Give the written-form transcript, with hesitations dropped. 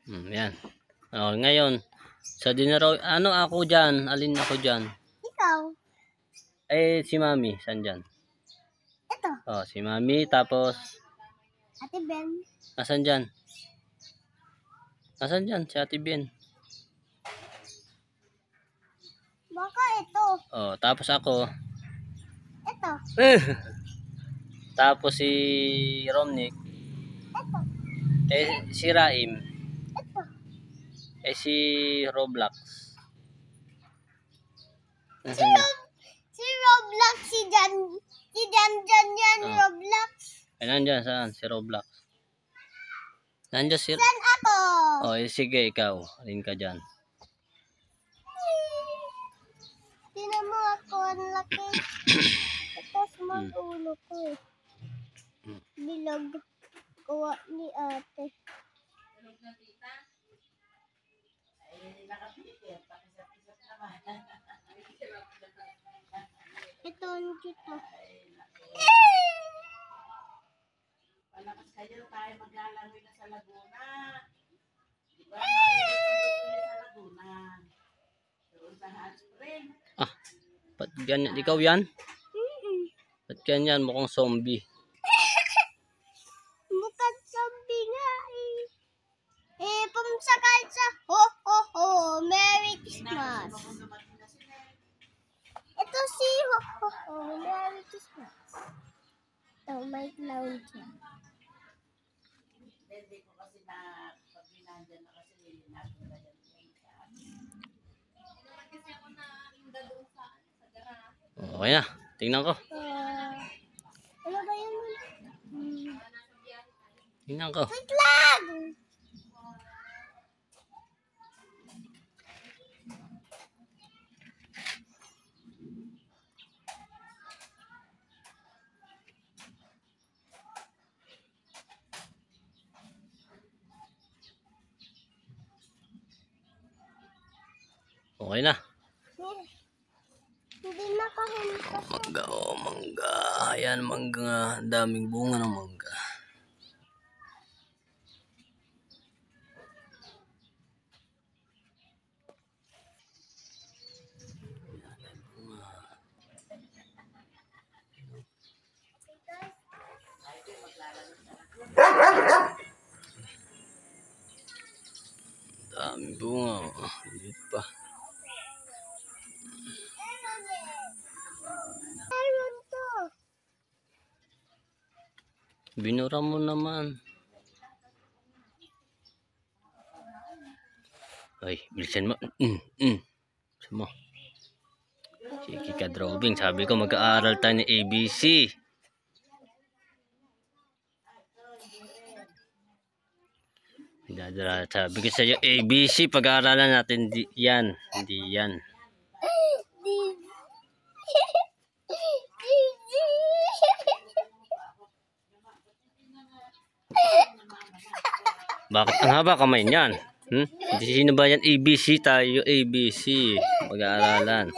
Yan. Ngayon, sa dinero, ano ako dyan? Alin ako dyan? Ikaw. Si Mami. Saan dyan? Ito. Si Mami. Tapos, Ate Ben. asan dyan? Asan dyan? Si Ate Ben. Baka ito. Tapos ako. Ito. Tapos si Romnick. Ito. Si Raim. Ito. Si Roblox. Si Roblox, si Jan yan, Roblox. Nandyan, saan? Si Roblox. Nandyan si... Saan ako? Sige, ikaw. Alin ka dyan? Tinan mo ako, ang laki. Ito small ulo ko eh. Bilog. Gawa ni ate. Ito ang kita. Palakas kayo tayo maglalaro na sa Laguna. Diba? Sa Laguna. Doon sa hot spring. Ba't ganyan? Ikaw yan? Ba't ganyan? Mukhang zombie. Mukhang zombie nga eh. Pumusakay sa ho ho ho. Merry Christmas. Ito si ho ho ho. Merry Christmas. Ito may clown siya. Hindi ko kasi na pag binandyan na kasi nakita yan sa akin. Kasi ako na inda doon sa gara. Okay na. Tingnan ko. Ano ba yun? Tingnan ko. Wait lang! Okay na. Hindi na kahimpas. Mangga, mangga. Ayan, mangga. Daming bunga ng mangga. Daming bunga. Hindi pa. Meron to. Binura mo naman. Ay, bilisan mo. Bilisan mo. Sige ka, drawing. Sabi ko mag-aaral tayo ng ABC. Sabi ko sa iyo, ABC. Pag-aaralan natin yan. Hindi yan. Bakit ang haba kamay niyan? Hindi sino ba yan? ABC tayo, ABC. Mag-aaralan.